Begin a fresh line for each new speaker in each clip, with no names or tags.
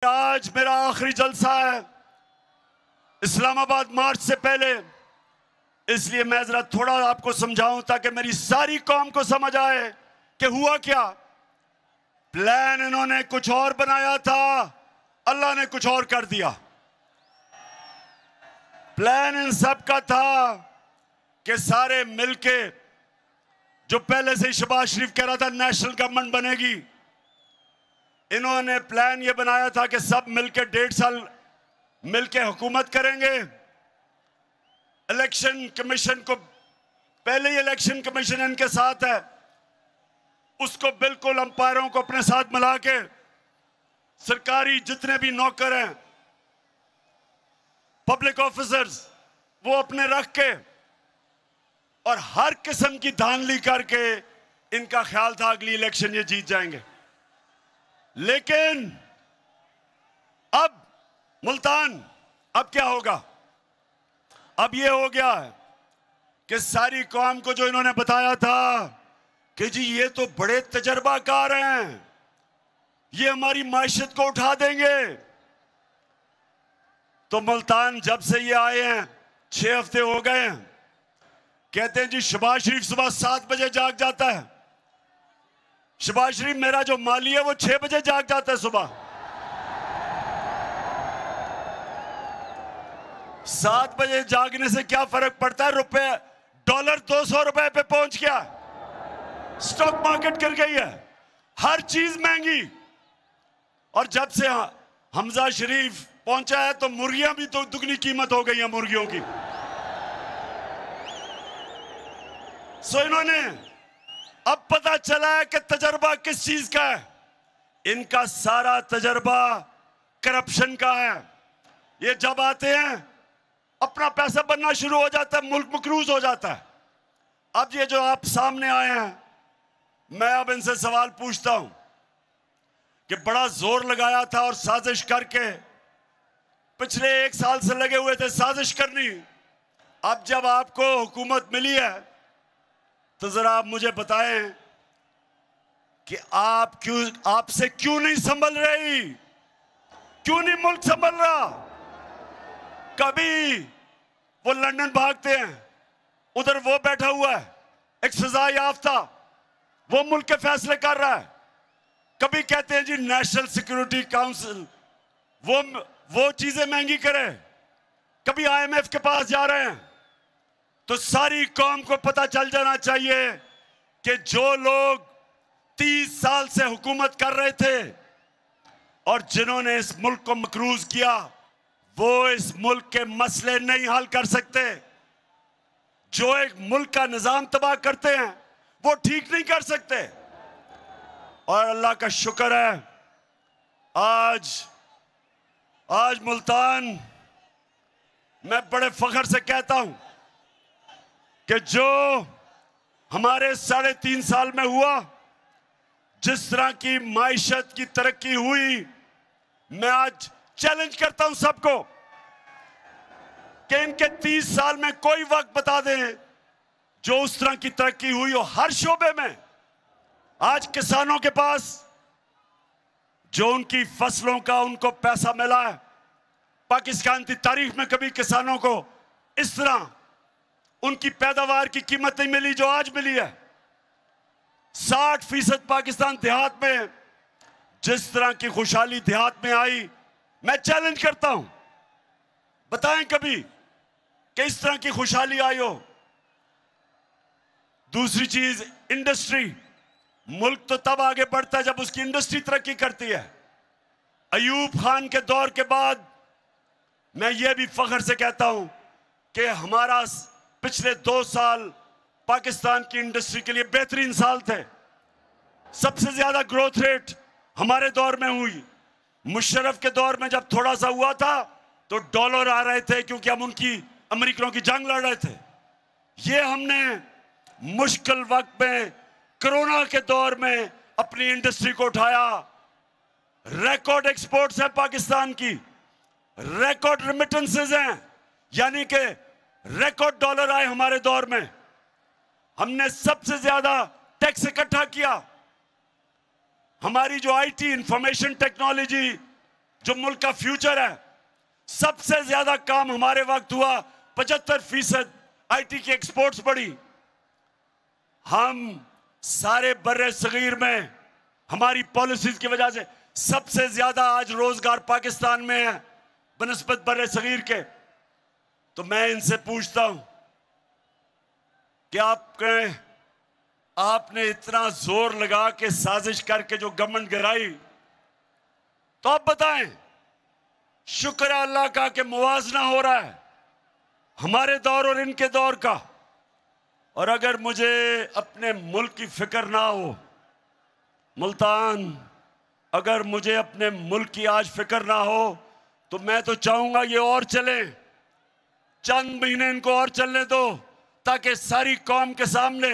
आज मेरा आखिरी जलसा है इस्लामाबाद मार्च से पहले, इसलिए मैं जरा थोड़ा आपको समझाऊं ताकि मेरी सारी कौम को समझ आए कि हुआ क्या। प्लान इन्होंने कुछ और बनाया था, अल्लाह ने कुछ और कर दिया। प्लान इन सब का था कि सारे मिलके, जो पहले से ही शहबाज शरीफ कह रहा था नेशनल गवर्नमेंट बनेगी, इन्होंने प्लान ये बनाया था कि सब मिलके 1.5 साल मिलके हुकूमत करेंगे। इलेक्शन कमीशन को, पहले ही इलेक्शन कमीशन इनके साथ है, उसको बिल्कुल अंपायरों को अपने साथ मिला के सरकारी जितने भी नौकर हैं, पब्लिक ऑफिसर्स, वो अपने रख के और हर किस्म की धांधली करके इनका ख्याल था अगली इलेक्शन ये जीत जाएंगे। लेकिन अब मुल्तान, अब क्या होगा? अब ये हो गया है कि सारी कौम को जो इन्होंने बताया था कि जी ये तो बड़े तजर्बाकार हैं, ये हमारी मायशत को उठा देंगे, तो मुल्तान जब से ये आए हैं 6 हफ्ते हो गए हैं, कहते हैं जी शहबाज शरीफ सुबह 7 बजे जाग जाता है। शहबाज शरीफ मेरा जो माली है वो 6 बजे जाग जाता है सुबह। 7 बजे जागने से क्या फर्क पड़ता है? रुपए, डॉलर 200 रुपए पे पहुंच गया, स्टॉक मार्केट गिर गई है, हर चीज महंगी। और जब से हमजा शरीफ पहुंचा है तो मुर्गियां भी तो दुगनी कीमत हो गई है मुर्गियों की। सो इन्होंने, अब पता चला है कि तजर्बा किस चीज का है। इनका सारा तजर्बा करप्शन का है। ये जब आते हैं अपना पैसा बनना शुरू हो जाता है, मुल्क मकरूज हो जाता है। अब ये जो आप सामने आए हैं, मैं अब इनसे सवाल पूछता हूं कि बड़ा जोर लगाया था और साजिश करके पिछले 1 साल से लगे हुए थे साजिश करनी। अब जब आपको हुकूमत मिली है तो जरा आप मुझे बताएं कि आपसे क्यों नहीं संभल रही, क्यों नहीं मुल्क संभल रहा? कभी वो लंदन भागते हैं, उधर वो बैठा हुआ है एक सजा याफ्ता, वो मुल्क के फैसले कर रहा है। कभी कहते हैं जी नेशनल सिक्योरिटी काउंसिल वो चीजें महंगी करे, कभी IMF के पास जा रहे हैं। तो सारी कौम को पता चल जाना चाहिए कि जो लोग 30 साल से हुकूमत कर रहे थे और जिन्होंने इस मुल्क को मकरूज किया, वो इस मुल्क के मसले नहीं हल कर सकते। जो एक मुल्क का निजाम तबाह करते हैं वो ठीक नहीं कर सकते। और अल्लाह का शुक्र है आज मुल्तान, मैं बड़े फख्र से कहता हूं कि जो हमारे 3.5 साल में हुआ, जिस तरह की माइशत की तरक्की हुई, मैं आज चैलेंज करता हूं सबको कि इनके 30 साल में कोई वक्त बता दें जो उस तरह की तरक्की हुई हो हर शोबे में। आज किसानों के पास जो उनकी फसलों का उनको पैसा मिला है, पाकिस्तान की तारीख में कभी किसानों को इस तरह उनकी पैदावार की कीमत नहीं मिली जो आज मिली है। 60% पाकिस्तान देहात में जिस तरह की खुशहाली देहात में आई, मैं चैलेंज करता हूं, बताएं कभी कि इस तरह की खुशहाली आई हो। दूसरी चीज, इंडस्ट्री। मुल्क तो तब आगे बढ़ता है जब उसकी इंडस्ट्री तरक्की करती है। अयूब खान के दौर के बाद मैं ये भी फख्र से कहता हूं कि हमारा पिछले 2 साल पाकिस्तान की इंडस्ट्री के लिए बेहतरीन साल थे। सबसे ज्यादा ग्रोथ रेट हमारे दौर में हुई। मुशर्रफ के दौर में जब थोड़ा सा हुआ था तो डॉलर आ रहे थे क्योंकि हम उनकी अमेरिकनों की जंग लड़ रहे थे। ये हमने मुश्किल वक्त में कोरोना के दौर में अपनी इंडस्ट्री को उठाया। रिकॉर्ड एक्सपोर्ट्स है पाकिस्तान की, रिकॉर्ड रेमिटेंसेस हैं, यानी कि रिकॉर्ड डॉलर आए हमारे दौर में। हमने सबसे ज्यादा टैक्स इकट्ठा किया। हमारी जो IT इंफॉर्मेशन टेक्नोलॉजी जो मुल्क का फ्यूचर है। सबसे ज्यादा काम हमारे वक्त हुआ, 75% आईटी की एक्सपोर्ट्स बढ़ी। हम सारे बर्रे सगीर में हमारी पॉलिसीज की वजह से सबसे ज्यादा आज रोजगार पाकिस्तान में है बनस्बत बर्रे सगीर के। तो मैं इनसे पूछता हूं कि आपने इतना जोर लगा के साजिश करके जो गवर्नमेंट गिराई, तो आप बताएं, शुक्र है अल्लाह का कि मुवाजना हो रहा है हमारे दौर और इनके दौर का। और अगर मुझे अपने मुल्क की फिक्र ना हो मुल्तान, अगर मुझे अपने मुल्क की आज फिक्र ना हो, तो मैं तो चाहूंगा ये और चले, चंद महीने इनको और चलने दो, ताकि सारी कौम के सामने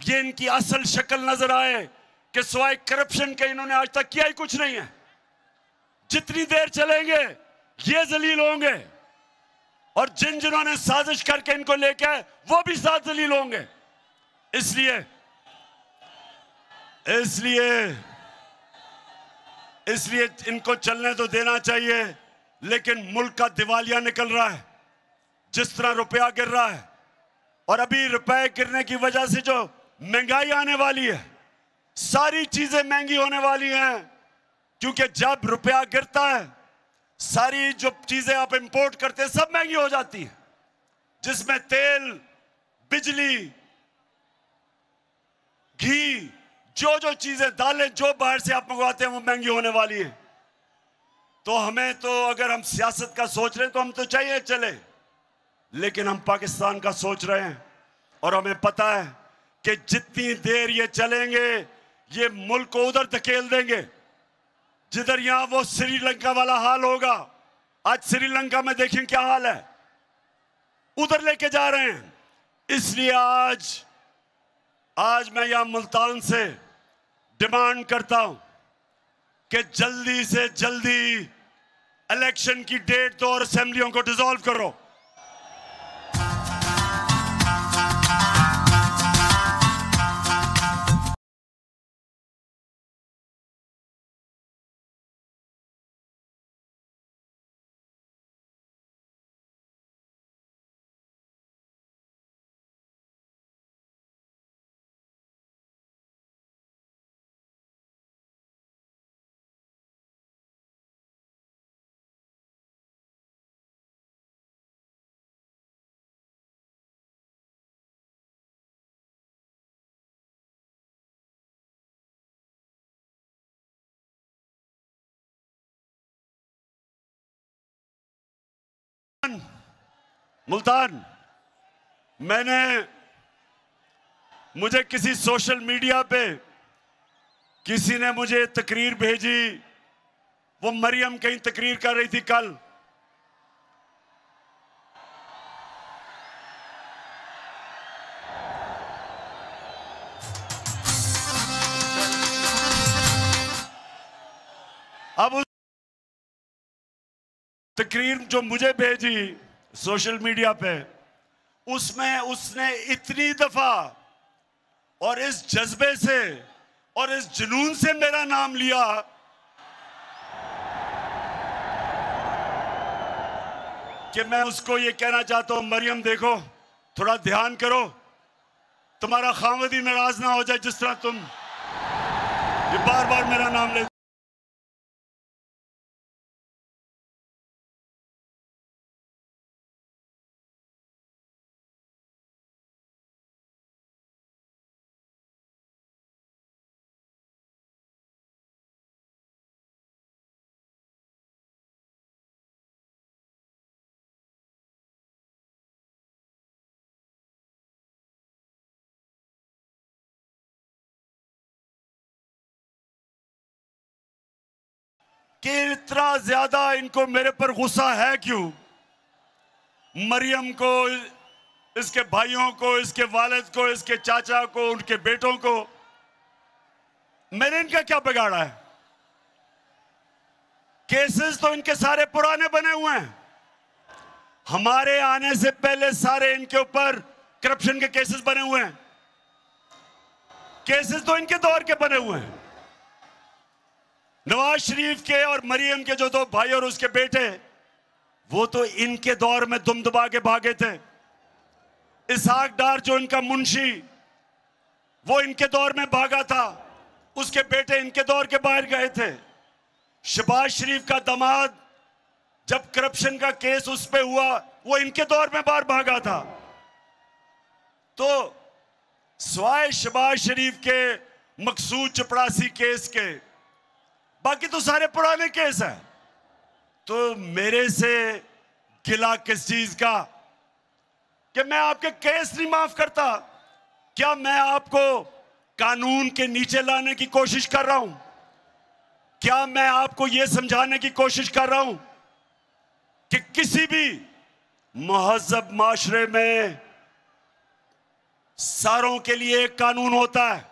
ये इनकी असल शक्ल नजर आए कि सिवाय करप्शन के इन्होंने आज तक किया ही कुछ नहीं है। जितनी देर चलेंगे ये जलील होंगे, और जिन्होंने साजिश करके इनको लेके आए वो भी साथ जलील होंगे। इसलिए इनको चलने तो देना चाहिए, लेकिन मुल्क का दिवालिया निकल रहा है। जिस तरह रुपया गिर रहा है, और अभी रुपए गिरने की वजह से जो महंगाई आने वाली है, सारी चीजें महंगी होने वाली हैं, क्योंकि जब रुपया गिरता है सारी जो चीजें आप इंपोर्ट करते हैं सब महंगी हो जाती है, जिसमें तेल, बिजली, घी, जो चीजें, दालें जो बाहर से आप मंगवाते हैं वो महंगी होने वाली है। तो हमें तो अगर हम सियासत का सोच रहे हैं तो हम तो चाहिए चले, लेकिन हम पाकिस्तान का सोच रहे हैं, और हमें पता है कि जितनी देर ये चलेंगे ये मुल्क को उधर धकेल देंगे जिधर यहां वो श्रीलंका वाला हाल होगा। आज श्रीलंका में देखें क्या हाल है, उधर लेके जा रहे हैं। इसलिए आज मैं यहां मुल्तान से डिमांड करता हूं कि जल्दी से जल्दी इलेक्शन की डेट दो और असेंबलियों को डिसॉल्व करो। मुल्तान, मुझे किसी सोशल मीडिया पे किसी ने मुझे तकरीर भेजी, वो मरियम कहीं तकरीर कर रही थी कल। अब उस तकरीर जो मुझे भेजी सोशल मीडिया पे, उसमें उसने इतनी दफा और इस जज्बे से और इस जुनून से मेरा नाम लिया कि मैं उसको ये कहना चाहता हूं, मरियम देखो, थोड़ा ध्यान करो, तुम्हारा खामद ही नाराज ना हो जाए जिस तरह तुम ये बार बार मेरा नाम ले। कि इतना ज्यादा इनको मेरे पर गुस्सा है क्यों? मरियम को, इसके भाइयों को, इसके वालिद को, इसके चाचा को, उनके बेटों को मैंने इनका क्या बिगाड़ा है? केसेस तो इनके सारे पुराने बने हुए हैं। हमारे आने से पहले सारे इनके ऊपर करप्शन के केसेस बने हुए हैं। केसेस तो इनके दौर के बने हुए हैं। नवाज शरीफ के और मरियम के जो दो भाई और उसके बेटे, वो तो इनके दौर में दुम दबा के भागे थे। इसहाक डार जो इनका मुंशी, वो इनके दौर में भागा था, उसके बेटे इनके दौर के बाहर गए थे। शहबाज शरीफ का दामाद, जब करप्शन का केस उस पे हुआ, वो इनके दौर में बाहर भागा था। तो स्वाय शहबाज शरीफ के मकसूद चपड़ासी केस के, बाकी तो सारे पुराने केस हैं। तो मेरे से गिला किस चीज का कि मैं आपके केस नहीं माफ करता? क्या मैं आपको कानून के नीचे लाने की कोशिश कर रहा हूं? क्या मैं आपको यह समझाने की कोशिश कर रहा हूं कि किसी भी महज़ब माशरे में सारों के लिए एक कानून होता है?